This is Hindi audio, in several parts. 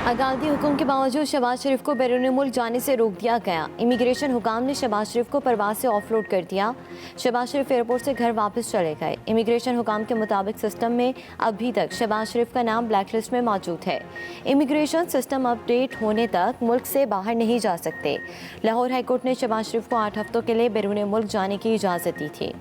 अदालती हुक्म के बावजूद शहबाज शरीफ को बैरून मुल्क जाने से रोक दिया गया। इमिग्रेशन हुकाम ने शहबाज शरीफ को परवाज से ऑफलोड कर दिया। शहबाज शरीफ एयरपोर्ट से घर वापस चले गए। इमिग्रेशन हुकाम के मुताबिक सिस्टम में अभी तक शहबाज शरीफ का नाम ब्लैक लिस्ट में मौजूद है। इमिग्रेशन सिस्टम अपडेट होने तक मुल्क से बाहर नहीं जा सकते। लाहौर हाईकोर्ट ने शहबाज शरीफ को 8 हफ्तों के लिए बैरून मुल्क जाने की इजाज़त दी थी।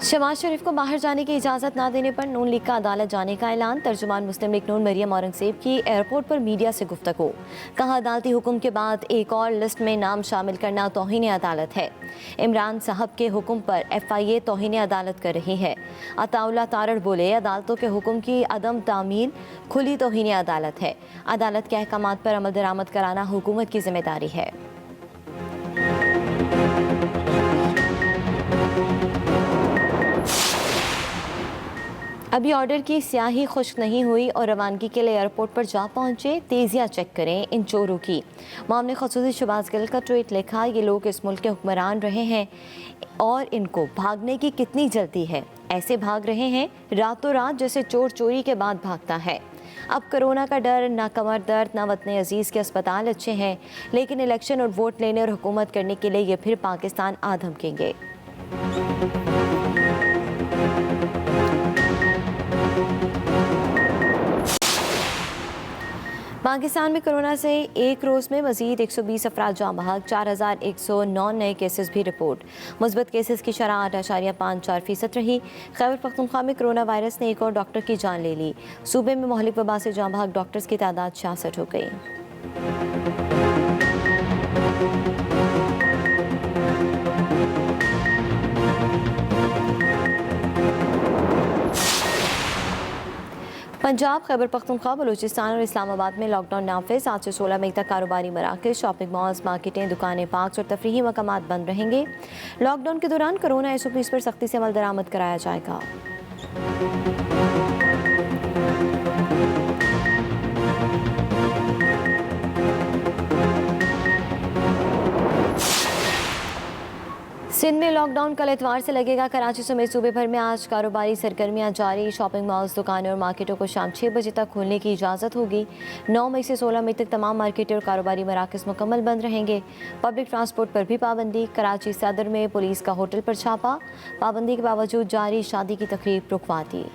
शहबाज शरीफ को बाहर जाने की इजाज़त ना देने पर नून लीग का अदालत जाने का ऐलान। तर्जुमान मुस्लिम लीग नून मरियम औरंगजेब की एयरपोर्ट पर मीडिया से गुफ्तगू। कहा, अदालती हुक्म के बाद एक और लिस्ट में नाम शामिल करना तौहीन अदालत है। इमरान साहब के हुक्म पर FIA तौहीन अदालत कर रही है। अताउल्लाह तारड़ बोले, अदालतों के हुक्म की अदम तामील खुली तौहीन अदालत है। अदालत के अहकामात पर अमल दरामद कराना हुकूमत की जिम्मेदारी है। अभी ऑर्डर की स्याही खुश्क नहीं हुई और रवानगी के लिए एयरपोर्ट पर जा पहुंचे। तेजियां चेक करें इन चोरों की। मामले खसूसी शहबाज गिल का ट्वीट लिखा, ये लोग इस मुल्क के हुक्मरान रहे हैं और इनको भागने की कितनी जल्दी है। ऐसे भाग रहे हैं रातों रात जैसे चोर चोरी के बाद भागता है। अब कोरोना का डर, ना कमर दर्द, ना वतन अजीज़ के अस्पताल अच्छे हैं, लेकिन इलेक्शन और वोट लेने और हुकूमत करने के लिए ये फिर पाकिस्तान आ धमकेंगे। पाकिस्तान में कोरोना से एक रोज़ में मजीद 120 अफराद जाँ बहक, 4109 नए केसेस भी रिपोर्ट। मुस्बत केसेस की शरह 8.54% रही। खैबर पख्तूनख्वा में कोरोना वायरस ने एक और डॉक्टर की जान ले ली। सूबे में मोहलिक वबा से जाँ बहक डॉक्टर्स की तादाद 66 हो गई। पंजाब, खैबर पख्तूनख्वा, बलूचिस्तान और इस्लामाबाद में लॉकडाउन नाफिज। 7 से 16 मई तक कारोबारी मराकज़, शॉपिंग मॉल्स, मार्केटें, दुकानें, पार्क्स और तफरीही मकामात बंद रहेंगे। लॉकडाउन के दौरान कोरोना SOPs पर सख्ती से अमल दरामद कराया जाएगा। सिंध में लॉकडाउन कल इतवार से लगेगा। कराची समेत सूबे भर में आज कारोबारी सरगर्मियां जारी। शॉपिंग मॉल्स, दुकानें और मार्केटों को शाम 6 बजे तक खोलने की इजाज़त होगी। 9 मई से 16 मई तक तमाम मार्केटें और कारोबारी मराकज़ मुकम्मल बंद रहेंगे। पब्लिक ट्रांसपोर्ट पर भी पाबंदी। कराची सदर में पुलिस का होटल पर छापा। पाबंदी के बावजूद जारी शादी की तकरीब रुकवा दी।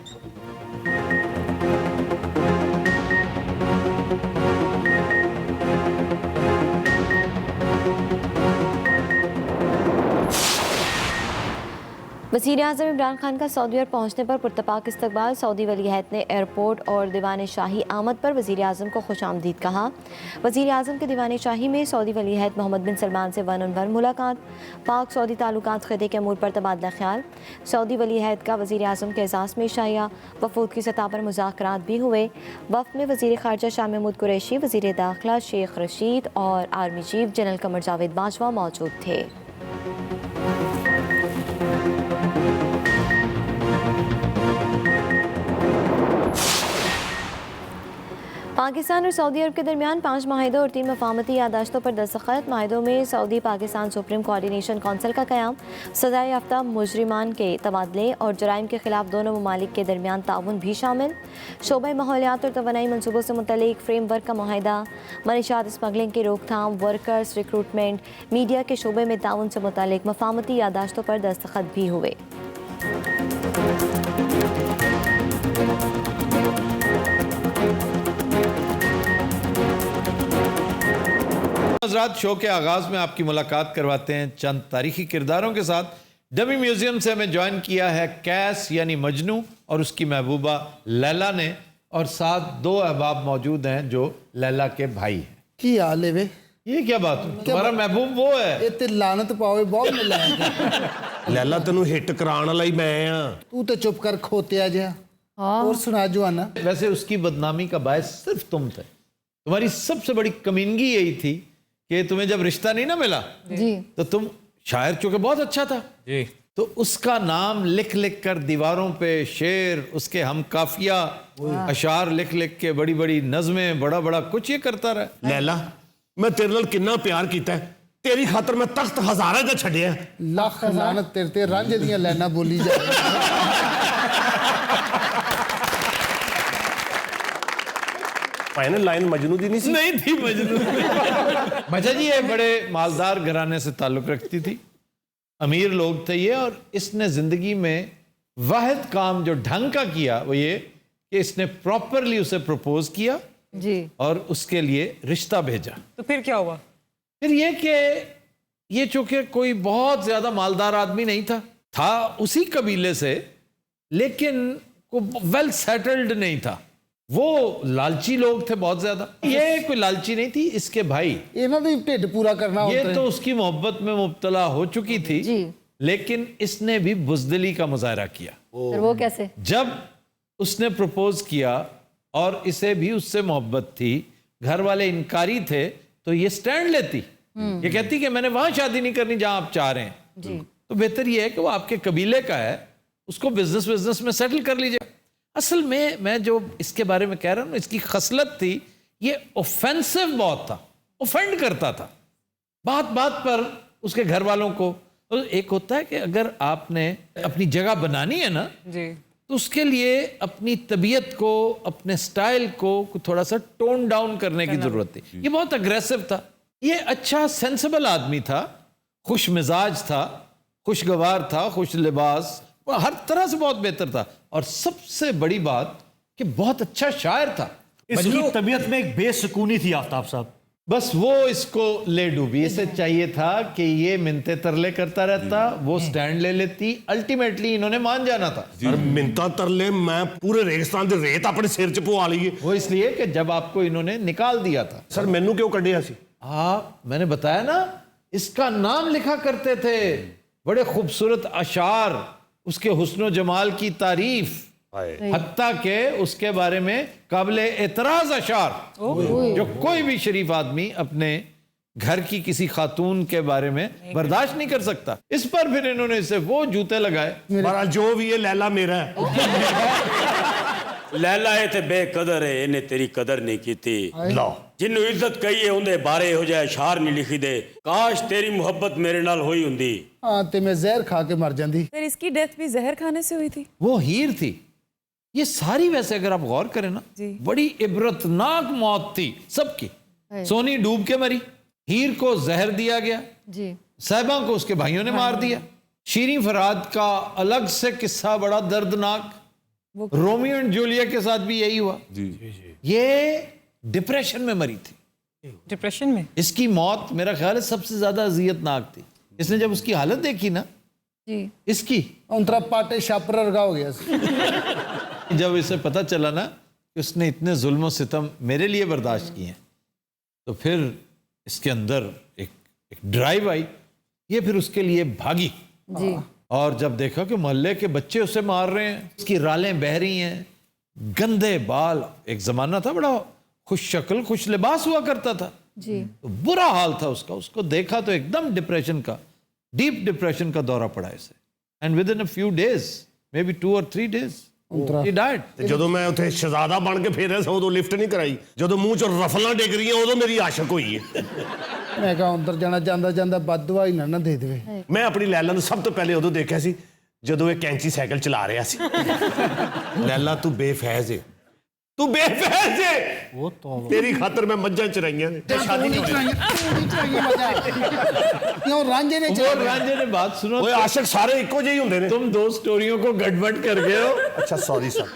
वज़ीर-ए-आज़म इमरान खान का सऊदी अरब पहुँचने पर पुरतपाक इस्तकबाल। सऊदी वलीअहद ने एयरपोर्ट और दीवान शाही आमद पर वज़ीर-ए-आज़म को खुशामदीद कहा। वज़ीर-ए-आज़म के दीवान शाही में सऊदी वलीअहद मोहम्मद बिन सलमान से 1-on-1 मुलाकात। पाक सऊदी ताल्लुकात ख़िते के अमूर पर तबादला ख्याल। सऊदी वलीअहद का वज़ीर-ए-आज़म के एजाज़ में शाया। वफूद की सतह पर मुज़ाकरात भी हुए। वफ़द में वज़ीर ख़ारजा शाह महमूद कुरैशी, वज़ीर दाखिला शेख रशीद और army chief general Qamar Javed Bajwa मौजूद थे। पाकिस्तान और सऊदी अरब के दरमियान 5 माहिदों और 3 मफाहमती यादाश्तों पर दस्तखत। माहिदों में Saudi Pakistan supreme coordination council का क़याम, सज़ा याफ्ता मुजरिमान के तबादले और जराइम के खिलाफ दोनों ममालिक के दरमियान ताउन भी शामिल। शोबे माहौलियात और तवानाई मनसूबों से मुतल्लिक फ्रेमवर्क का मुआहिदा। मनीशात स्मगलिंग की रोकथाम, वर्कर्स रिक्रूटमेंट, मीडिया के शोबे में ताउन से मुतल्लिक मफाहमती यादाश्तों पर दस्तखत भी हुए। हज़रात, शो के आगाज़ में आपकी मुलाकात करवाते हैं चंद तारीखी किरदारों के साथ। डमी म्यूजियम से हमें ज्वाइन किया है कैस यानी मजनू और उसकी महबूबा लैला ने, और साथ 2 अहबाब मौजूद हैं जो लैला के भाई हैं। की हाल है वे? ये क्या बात है? तुम्हारा महबूब वो है? ये ते लानत पावे बहुत मिला लैला तेनू हिट कराने वाला ही मैं आ। तू तो चुप कर खोतिया जा। और सुना जोआना। वैसे उसकी बदनामी का बायस सिर्फ तुम थे। तुम्हारी सबसे बड़ी कमीनगी यही थी कि तुम्हें जब रिश्ता नहीं ना मिला जी, तो तुम शायर चूंकि बहुत अच्छा था जी, तो उसका नाम लिख लिख कर दीवारों पे शेर, उसके हम काफिया अशार लिख लिख के बड़ी बड़ी नज़में, बड़ा बड़ा कुछ ये करता रहा। लैला मैं तेरे नाल किन्ना प्यार कीता है, ਤੇਰੀ ਖਾਤਰ ਮੈਂ ਤਖਤ ਹਜ਼ਾਰਾਂ ਦਾ ਛੱਡਿਆ। ਲੱਖ ਲਾਨਤ ਤੇਰੇ ਤੇ ਰਾਂਝੇ ਦੀਆਂ ਲਾਈਨਾਂ ਬੋਲੀ ਜਾ ਭਾਈ ਨੇ ਲਾਈਨ ਮਜਨੂ ਦੀ ਨਹੀਂ ਸੀ। नहीं थी मजनू मजा जी ये बड़े मालदार घराने से ताल्लुक रखती थी, अमीर लोग थे ये, और इसने जिंदगी में वाहिद काम जो ढंग का किया वो ये कि इसने प्रॉपरली उसे प्रपोज किया जी। और उसके लिए रिश्ता भेजा। तो फिर क्या हुआ? फिर ये कि ये चूंकि कोई बहुत ज्यादा मालदार आदमी नहीं था उसी कबीले से, लेकिन को वेल सेटल्ड नहीं था। वो लालची लोग थे बहुत ज्यादा, ये कोई लालची नहीं थी, इसके भाई ਇਹਨਾਂ ਦਾ ਹੀ ਢਿੱਡ ਪੂਰਾ करना ये होता तो है। उसकी मोहब्बत में मुब्तला हो चुकी थी जी। लेकिन इसने भी बुजदिली का मुजाहरा किया। फिर वो कैसे? जब उसने प्रपोज किया और इसे भी उससे मोहब्बत थी, घर वाले इनकारी थे, तो ये स्टैंड लेती, ये कहती कि मैंने वहां शादी नहीं करनी जहां आप चाह रहे हैं। जी। तो बेहतर ये है कि वो आपके कबीले का है, उसको बिजनेस में सेटल कर लीजिए। असल में मैं जो इसके बारे में कह रहा हूं, इसकी खसलत थी, ये ऑफेंसिव बहुत था, ऑफेंड करता था बात बात पर उसके घर वालों को। तो एक होता है कि अगर आपने अपनी जगह बनानी है ना, जी। तो उसके लिए अपनी तबीयत को, अपने स्टाइल को थोड़ा सा टोन डाउन करने की जरूरत थी। ये बहुत अग्रेसिव था, ये अच्छा सेंसिबल आदमी था, खुश मिजाज था, खुशगवार था, खुश लिबास, वो हर तरह से बहुत बेहतर था। और सबसे बड़ी बात कि बहुत अच्छा शायर था। इसकी तबीयत में एक बेसुकूनी थी आफ्ताब साहब। बस वो इसको ले डूबी। इसे चाहिए था कि ये मिन्नते तरले करता रहता, वो स्टैंड ले लेती, अल्टीमेटली इन्होंने मान जाना था। और मिंता तरले मैं पूरे रेगिस्तान ਦੀ रेत अपने सिर 'ਚ ਪਵਾ ਲਈਏ। वो इसलिए कि जब आपको इन्होंने निकाल दिया था। सर मैनू क्यों ਕੱਢਿਆ ਸੀ? मैंने बताया ना, इसका नाम लिखा करते थे, बड़े खूबसूरत अशार, उसके हुस्न जमाल की तारीफ, हत्ता के उसके बारे में काबिल एतराज अशार, जो कोई भी शरीफ आदमी अपने घर की किसी खातून के बारे में बर्दाश्त नहीं कर सकता। इस पर फिर इन्होंने इसे वो जूते लगाए। पर जो भी है लैला मेरा है। लैला है ते बेकदर है, इन्हें तेरी कदर नहीं की थी। लो जिन्हों इज्जत कही है उन्हें बारे हो जाए अशार नहीं लिखी दे। काश तेरी मोहब्बत मेरे नाल होई हुंदी। हाँ ते मैं जहर खा के मर जाती। फिर इसकी डेथ भी जहर खाने से हुई थी। वो हीर थी। ये सारी वैसे अगर आप गौर करें ना, जी। बड़ी इबरतनाक मौत थी सबकी। सोनी डूब के मरी, हीर को जहर दिया गया, जी। साहिबा को उसके भाइयों ने मार दिया। शीरीं फराद का अलग से किस्सा बड़ा दर्दनाक, रोमियो एंड जूलियट के साथ भी यही हुआ। ये डिप्रेशन में मरी थी। डिप्रेशन में? इसकी मौत मेरा ख्याल है सबसे ज्यादा अजियतनाक थी। इसने जब उसकी हालत देखी ना, जी। इसकी उनतरा पाटे छापर वर्गा हो गया सी। जब इसे पता चला ना कि उसने इतने जुल्म सितम मेरे लिए बर्दाश्त किए हैं, तो फिर इसके अंदर एक ड्राइव आई। ये फिर उसके लिए भागी, जी। और जब देखा कि मोहल्ले के बच्चे उसे मार रहे हैं, उसकी रालें बह रही हैं, गंदे बाल, एक जमाना था बड़ा खुश शक्ल खुश लिबास हुआ करता था, जी। तो बुरा हाल था उसका। उसको देखा तो एकदम डिप्रेशन का, डीप डिप्रेशन का दौरा पड़ा इसे। And with in a few days, may be 2 or 3 days, he died। ਤੇ ਜਦੋਂ ਮੈਂ ਉੱਥੇ ਸ਼ਹਜ਼ਾਦਾ ਬਣ ਕੇ ਫੇਰਿਆ ਸੀ ਉਦੋਂ ਲਿਫਟ ਨਹੀਂ ਕਰਾਈ। ਜਦੋਂ ਮੂੰਹ 'ਚੋਂ ਰਫਲਾਂ ਡਿੱਗ ਰਹੀਆਂ ਉਦੋਂ ਮੇਰੀ ਆਸ਼ਕ ਹੋਈ ਹੈ। ਮੈਂ ਕਹਾ ਅੰਦਰ ਜਾਣਾ ਜਾਂਦਾ ਜਾਂਦਾ ਬਦਦੁਆ ਹੀ ਨਾ ਦੇ ਦੇਵੇ। ਮੈਂ ਆਪਣੀ ਲੈਲਾ ਨੂੰ ਸਭ ਤੋਂ ਪਹਿਲੇ ਉਦੋਂ ਦੇਖਿਆ ਸੀ ਜਦੋਂ ਇਹ ਕੈਂਚੀ ਸਾਈਕਲ ਚਲਾ ਰਿਹਾ ਸੀ। ਲੈਲਾ ਤੂੰ ਬੇਫੈਜ਼ ਹੈ, ਤੂੰ ਬੇਫੈਜ਼ ਹੈ। वो तो ਤੇਰੀ ਖਾਤਰ ਮੈਂ ਮੱਝਾਂ ਚਰਾਈਆਂ ਨੇ। शादी नहीं क्यों रांझे ने वो रांझे ने बात सुनो, ਓਏ ਆਸ਼ਕ ਸਾਰੇ ਇੱਕੋ ਜਿਹੇ ਹੀ ਹੁੰਦੇ ਨੇ। तुम 2 स्टोरियों को गड़बड़ कर गए हो। ਅੱਛਾ सॉरी सर।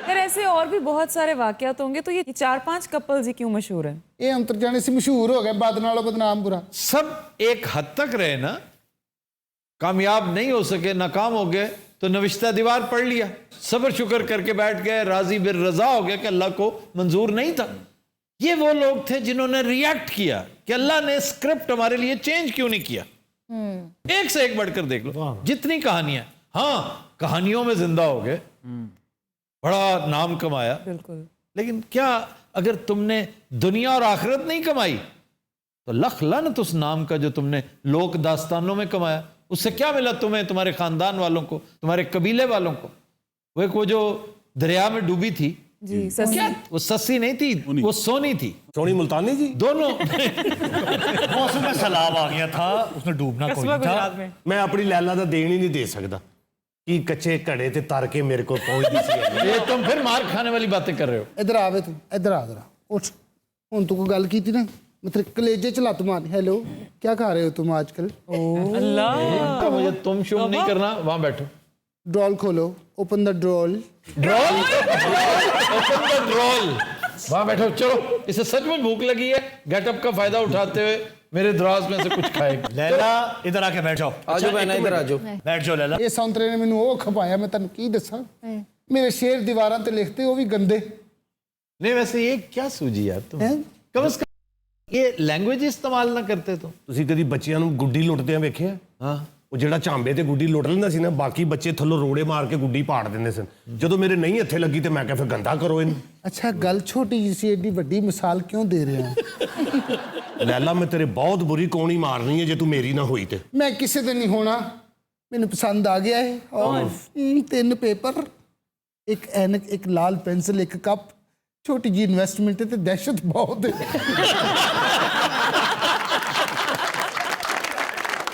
फिर ऐसे और भी बहुत सारे वाकयात होंगे, तो ये 4-5 कपल्स ही क्यों मशहूर हैं? ये अंतर जाने से मशहूर हो गए, बाद नालों बदनाम बुरा। सब एक हद तक रहे ना, कामयाब नहीं हो सके, नाकाम हो गए, तो नविश्ता दीवार पढ़ लिया, सब्र शुक्र करके बैठ गए, राजी बिर रजा हो गया कि अल्लाह को मंजूर नहीं था। ये वो लोग थे जिन्होंने रिएक्ट किया कि अल्लाह ने स्क्रिप्ट हमारे लिए चेंज क्यों नहीं किया। एक से एक बढ़कर देख लो जितनी कहानियां। हाँ, कहानियों में जिंदा हो गए, बड़ा नाम कमाया, बिल्कुल। लेकिन क्या अगर तुमने दुनिया और आखिरत नहीं कमाई तो लख लानत उस नाम का जो तुमने लोक दास्तानों में कमाया। उससे क्या मिला तुम्हें, तुम्हारे खानदान वालों को, तुम्हारे कबीले वालों को। वो जो दरिया में डूबी थी, जी ससी क्या वो सस्सी नहीं थी, वो सोनी थी। सोनी मुल्तानी जी दोनों मौसम में सैलाब आ गया था, उसने डूबना कोई कस्बा नहीं था। गुजरात में मैं अपनी लैला ਦਾ ਦੇਣ ਹੀ ਨਹੀਂ ਦੇ ਸਕਦਾ ਕਿ ਕੱਚੇ ਘੜੇ ਤੇ ਤਰ ਕੇ ਮੇਰੇ ਕੋਲ ਪਹੁੰਚਦੀ ਸੀ। ये तुम फिर मार खाने वाली बातें कर रहे हो। इधर आवे तू, इधर आ जरा उठ। हुन तू कोई गल की थी ना, मतलब कलेजे च लत मार। हेलो, क्या खा रहे हो तुम आजकल? अल्लाह तो मुझे तुम शुम नहीं करना, वहां बैठो। ड्रॉल खोलो, ओपन द ड्रॉल। ड्रोल ओपन द ड्रोल, वहां बैठो। चलो, इसे सच में भूख लगी है, गेटअप का फायदा उठाते हुए मेरे दराज में से कुछ खाएगी। लैला इधर आके बैठ जाओ। आजो बहना इधर आजो। बैठ जाओ लैला। ਇਹ ਸੌਂਤਰੇ ਨੇ ਮੈਨੂੰ ਉਹ ਖਪਾਇਆ, ਮੈਂ ਤੈਨੂੰ ਕੀ ਦੱਸਾਂ। ਮੇਰੇ ਸ਼ੇਰ ਦੀਵਾਰਾਂ ਤੇ ਲਿਖਤੇ, ਉਹ ਵੀ ਗੰਦੇ। नहीं वैसे ये क्या सूझी यार तुम, हैं? कम से कम ये लैंग्वेज इस्तेमाल ना करते तुम। ਤੁਸੀਂ ਕਦੀ ਬੱਚਿਆਂ ਨੂੰ ਗੁੱਡੀ ਲੁੱਟਦਿਆਂ ਵੇਖਿਆ? हाँ ਉਹ ਜਿਹੜਾ ਝਾਂਬੇ ਤੇ ਗੁੱਡੀ ਲੁੱਟ ਲੈਂਦਾ ਸੀ ਨਾ, ਬਾਕੀ ਬੱਚੇ ਥੱਲੋਂ ਰੋੜੇ ਮਾਰ ਕੇ ਗੁੱਡੀ ਪਾੜ ਦਿੰਦੇ ਸਨ। ਜਦੋਂ ਮੇਰੇ ਨਹੀਂ ਹੱਥੇ ਲੱਗੀ ਤੇ ਮੈਂ ਕਿਹਾ ਫਿਰ ਗੰਦਾ ਕਰੋ ਇਹਨੂੰ। ਅੱਛਾ, ਗੱਲ ਛੋਟੀ ਜਿਹੀ ਸੀ, ਏਡੀ ਵੱਡੀ ਮਿਸਾਲ ਕਿਉਂ ਦੇ ਰਹੇ ਹੋ? ਲੈਲਾ ਮੈਂ ਤੇਰੇ ਬਹੁਤ ਬੁਰੀ ਕੌਣੀ ਮਾਰਨੀ ਹੈ ਜੇ ਤੂੰ ਮੇਰੀ ਨਾ ਹੋਈ ਤੇ। ਮੈਂ ਕਿਸੇ ਦੇ ਨਹੀਂ ਹੋਣਾ, ਮੈਨੂੰ ਪਸੰਦ ਆ ਗਿਆ ਹੈ। ਔਰ 3 ਪੇਪਰ, ਇੱਕ ਐਨਕ, ਇੱਕ ਲਾਲ ਪੈਨਸਲ, ਇੱਕ ਕੱਪ। ਛੋਟੀ ਜੀ ਇਨਵੈਸਟਮੈਂਟ ਹੈ ਤੇ ਦਹਿਸ਼ਤ ਬਹੁਤ ਹੈ।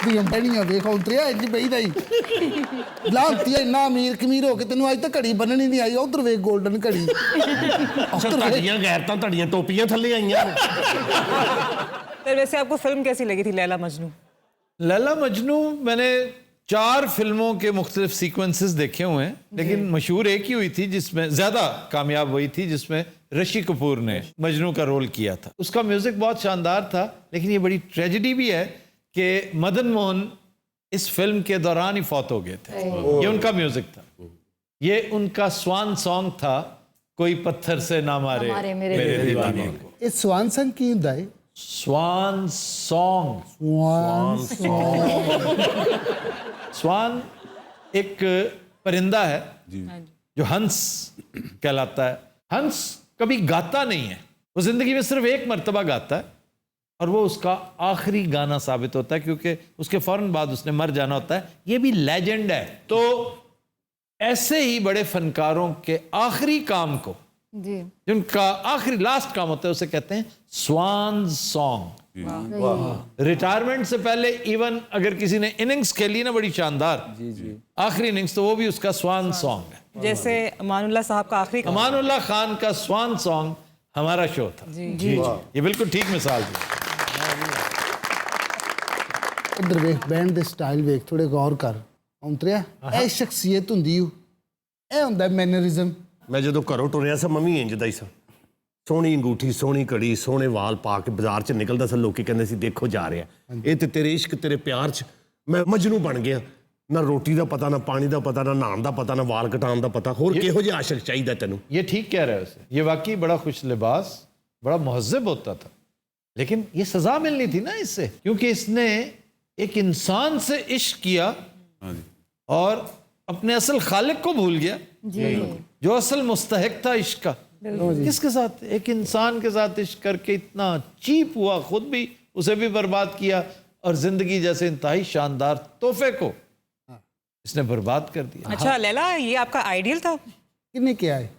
ਦੀਆਂ ਬੜੀਆਂ ਵੇਖ ਉਤਰਿਆ ਇੰਜ ਬਈਦਾ ਹੀ ਲਾਂਤੀ ਇੰਨਾ ਅਮੀਰ ਕਮੀਰ ਹੋ ਕੇ ਤੈਨੂੰ ਅੱਜ ਤੱਕ ਘੜੀ ਬੰਨਣੀ ਨਹੀਂ ਆਈ। ਉਧਰ ਵੇਖ 골ਡਨ ਘੜੀ। ਅੱਛਾ, ਤੁਹਾਡੀਆਂ ਗੈਰਤਾਂ ਤੁਹਾਡੀਆਂ ਟੋਪੀਆਂ ਥੱਲੇ ਆਈਆਂ। तो वैसे आपको फिल्म कैसी लगी थी लैला मजनू? लैला मजनू मैंने 4 फिल्मों के मुख्तलिफ सीक्वेंसेस देखे हुए हैं, लेकिन मशहूर एक ही हुई थी जिसमें ज़्यादा कामयाब हुई थी, जिसमें ऋषि कपूर ने मजनू का रोल किया था। उसका म्यूज़िक बहुत शानदार था, लेकिन ये बड़ी ट्रेजेडी भी है कि मदन मोहन इस फिल्म के दौरान ही फौत हो गए थे। ये उनका म्यूज़िक था, ये उनका स्वान सॉन्ग था, कोई पत्थर से ना मारे मेरे दीवाने को। ਇਹ ਸਵਾਨ ਸੰਗ ਕੀ ਹੁੰਦਾ ਹੈ? स्वान सॉन्ग। स्वान एक परिंदा है जो हंस कहलाता है। हंस कभी गाता नहीं है, वो जिंदगी में सिर्फ एक मर्तबा गाता है, और वो उसका आखिरी गाना साबित होता है, क्योंकि उसके फौरन बाद उसने मर जाना होता है। ये भी लेजेंड है। तो ऐसे ही बड़े फनकारों के आखिरी काम को, जी जिनका आखिरी लास्ट काम होता है, उसे कहते हैं स्वान सॉन्ग। रिटायरमेंट से पहले इवन अगर किसी ने इनिंग्स खेली ना बड़ी शानदार, आखिरी इनिंग्स, तो वो भी उसका स्वान सॉन्ग है। जैसे अमानुल्लाह साहब का आखिरी अमानुल्लाह खान का स्वान सॉन्ग हमारा शो था। जी ये बिल्कुल ठीक मिसाल थी। ਉਧਰ ਵੇਖ, ਬੈਂਡ ਦੇ ਸਟਾਈਲ ਵੇਖ, ਥੋੜੇ ਗੌਰ ਕਰ। ਉਤਰਿਆ ਇਹ ਸ਼ਖਸੀਅਤ ਹੁੰਦੀ ਓ, ਇਹ ਹੁੰਦਾ ਮੈਨਰਿਜ਼ਮ। ਮੈਂ ਜਦੋਂ ਘਰੋਂ ਟੁਰਿਆ ਸਾਂ ਮੰਮੀ ਇੰਜ ਦਾ ਹੀ ਸਾਂ। ਸੋਹਣੀ ਅੰਗੂਠੀ, ਸੋਹਣੀ ਘੜੀ, ਸੋਹਣੇ ਵਾਲ ਪਾ ਕੇ ਬਾਜ਼ਾਰ 'ਚ ਨਿਕਲਦਾ ਸਾਂ। ਲੋਕੀ ਕਹਿੰਦੇ ਸੀ ਦੇਖੋ ਜਾ ਰਿਹਾ ਇਹ ਤੇ ਤੇਰੇ ਇਸ਼ਕ, ਤੇਰੇ ਪਿਆਰ 'ਚ ਮੈਂ ਮਜਨੂ ਬਣ ਗਿਆ। ਨਾ ਰੋਟੀ ਦਾ ਪਤਾ, ਨਾ ਪਾਣੀ ਦਾ ਪਤਾ, ਨਾ ਨਹਾਉਣ ਦਾ ਪਤਾ, ਨਾ ਵਾਲ ਕਟਾਉਣ ਦਾ ਪਤਾ। ਹੋਰ ਕਿਹੋ ਜਿਹਾ ਆਸ਼ਿਕ ਚਾਹੀਦਾ ਤੈਨੂੰ? ये ठीक कह रहे हो उसे। ये वाकई बड़ा खुश लिबास, बड़ा महज़्ज़ब होता था, लेकिन ये सज़ा मिलनी थी ना इससे, क्योंकि इसने एक इंसान से इश्क किया और अपने असल खालिक को भूल गया, जो असल मुस्तहिक था इश्क का। किसके साथ? एक इंसान के साथ इश्क करके इतना चीप हुआ, खुद भी उसे भी बर्बाद किया, और जिंदगी जैसे इंतहाई शानदार तोहफे को इसने बर्बाद कर दिया। अच्छा लैला, ये आपका आइडियल था? ਕਿੰਨੇ ਕਿਹਾ ਹੈ?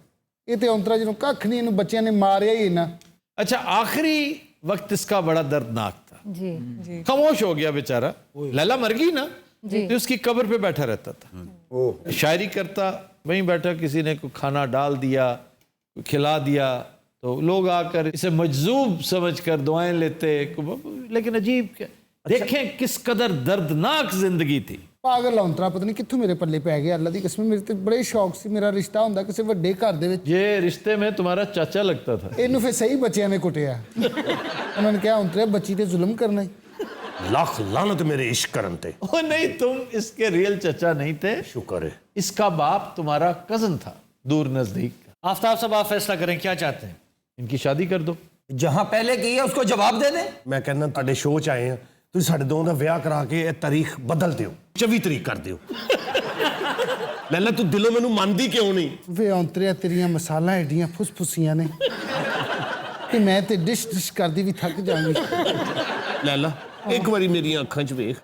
ਇਹ ਤੇ ਔਂਤਰਾ ਜਿਹਨੂੰ ਕੱਖ ਨਹੀਂ, ਇਹਨੂੰ ਬੱਚਿਆਂ ਨੇ ਮਾਰਿਆ ਹੀ ਨਾ। अच्छा, आखिरी वक्त इसका बड़ा दर्दनाक था। जी खामोश हो गया बेचारा। लैला मर गई ना, तो उसकी कब्र पे बैठा रहता था, शायरी करता, वहीं बैठा, किसी ने कोई खाना डाल दिया, कोई खिला दिया, तो लोग आकर इसे मजजूब समझकर दुआएं लेते। लेकिन अजीब क्या, देखें किस कदर दर्दनाक जिंदगी थी। ਪਾਗਲ ਔਂਤਰਾ ਪਤਾ ਨਹੀਂ ਕਿੱਥੋਂ ਮੇਰੇ ਪੱਲੇ ਪੈ ਗਿਆ। ਅੱਲਾ ਦੀ ਕਸਮ, ਮੇਰੇ ਤੇ ਬੜੇ ਸ਼ੌਕ ਸੀ, ਮੇਰਾ ਰਿਸ਼ਤਾ ਹੁੰਦਾ ਕਿਸੇ ਵੱਡੇ ਘਰ ਦੇ ਵਿੱਚ। ये रिश्ते में तुम्हारा चाचा लगता था। ਇਹਨੂੰ ਫਿਰ ਸਹੀ ਬੱਚਿਆਂ ਨੇ ਕੁੱਟਿਆ। ਉਹਨਾਂ ਨੇ ਕਿਹਾ ਔਂਤਰੇ ਬੱਚੀ ਤੇ ਜ਼ੁਲਮ ਕਰਨਾ ਹੈ। ਲੱਖ ਲਾਨਤ ਮੇਰੇ ਇਸ਼ਕ ਕਰਨ ਤੇ। ओ नहीं, तुम इसके रियल चाचा नहीं थे, ਸ਼ੁਕਰ ਹੈ। इसका बाप तुम्हारा कजन था, दूर नजदीक का। आफ्ताब साहब आप फैसला करें, क्या चाहते हैं? इनकी शादी कर दो। जहां पहले की है उसको जवाब दे दे। ਮੈਂ ਕਹਿੰਦਾ ਤੁਹਾਡੇ ਸ਼ੋਅ 'ਚ ਆਏ ਆ, ਤੁਸੀਂ ਸਾਡੇ ਦੋਵਾਂ ਦਾ ਵਿਆਹ ਕਰਾ ਕੇ ਇਹ ਤਾਰੀਖ ਬਦਲ ਦਿਓ, 24 ਤਰੀਕ ਕਰ ਦਿਓ। ਲੈਲਾ ਤੂੰ ਦਿਲੋਂ ਮੈਨੂੰ ਮੰਨਦੀ ਕਿਉਂ ਨਹੀਂ? ਵੇ ਔਂਤਰਿਆ, ਤੇਰੀਆਂ ਮਸਾਲਾਂ ਐਡੀਆਂ ਫੁਸਫੁਸੀਆਂ ਨੇ ਕਿ ਮੈਂ ਤੇ ਡਿਸ਼ ਕਰਦੀ ਵੀ ਥੱਕ ਜਾਵਾਂਗੀ। ਲੈਲਾ ਇੱਕ ਵਾਰੀ ਮੇਰੀਆਂ ਅੱਖਾਂ 'ਚ ਵੇਖ।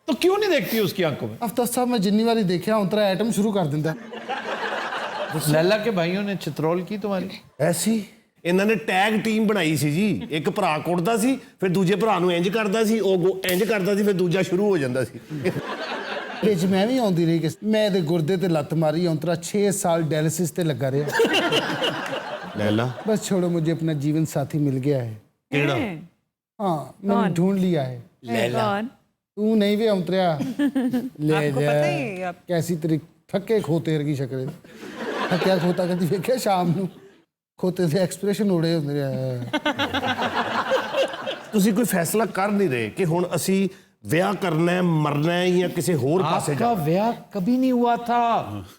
तो क्यों नहीं देखती उसकी आंखों में? ਅਫਤਾਬ ਸਾਹਿਬ, ਮੈਂ ਜਿੰਨੀ ਵਾਰੀ ਦੇਖਿਆ ਔਂਤਰਾ ਐਟਮ ਸ਼ੁਰੂ ਕਰ ਦਿੰਦਾ। लैला के भाइयों ने चित्रोल की तुम्हारी? ਐਸੀ ਇਹਨਾਂ ਨੇ ਟੈਗ ਟੀਮ ਬਣਾਈ ਸੀ ਜੀ। ਇੱਕ ਭਰਾ ਕੁੱਟਦਾ ਸੀ, ਫਿਰ ਦੂਜੇ ਭਰਾ ਨੂੰ ਇੰਜ ਕਰਦਾ ਸੀ, ਉਹ ਇੰਜ ਕਰਦਾ ਸੀ, ਫਿਰ ਦੂਜਾ ਸ਼ੁਰੂ ਹੋ ਜਾਂਦਾ ਸੀ। ਵਿੱਚ ਮੈਂ ਵੀ ਆਉਂਦੀ ਰਹੀ ਕਿ ਮੈਂ ਇਹਦੇ ਗੁਰਦੇ ਤੇ ਲੱਤ ਮਾਰੀ ਔਂਤਰਾ 6 ਸਾਲ ਡਾਇਲਿਸਿਸ ਤੇ ਲੱਗਾ ਰਿਹਾ। ਲੈਲਾ बस छोड़ो, मुझे अपना जीवन साथी मिल गया है। ਕਿਹੜਾ? हाँ, मैंने ढूंढ लिया है। कौन? तू नहीं वे औंतरिया ले आपको जा। पता ही है आप- कैसी तेरी थके खोते की शक्ल थकिया खोता कभी वेख्या शाम ਨੂੰ ਖੋਤੇ ਦੇ ਐਕਸਪ੍ਰੈਸ਼ਨ ਉੜੇ ਹੁੰਦੇ ਆ। ਤੁਸੀਂ ਕੋਈ ਫੈਸਲਾ ਕਰ ਨਹੀਂ ਰਹੇ ਕਿ ਹੁਣ ਅਸੀਂ ਵਿਆਹ ਕਰਨਾ ਹੈ, ਮਰਨਾ ਹੈ ਜਾਂ ਕਿਸੇ ਹੋਰ ਪਾਸੇ आपका ब्याह कभी नहीं हुआ था।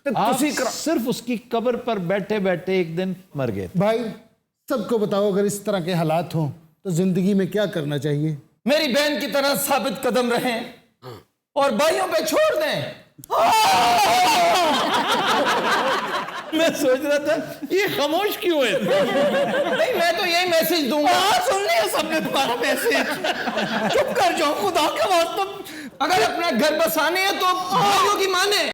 तो आप तुसी करा- सिर्फ उसकी कब्र पर बैठे बैठे एक दिन मर गए। भाई सबको बताओ, अगर इस तरह के हालात हों तो जिंदगी में क्या करना चाहिए? मेरी बहन की तरह साबित कदम रहें और भाइयों पे छोड़ दें। मैं सोच रहा था ये खामोश क्यों है? नहीं, मैं तो यही मैसेज दूंगा। सुन लिया सबने तुम्हारा मैसेज। चुप कर जाओ, खुदा का वास्ता। अगर अपना घर बसाने हैं तो भाइयों की माने।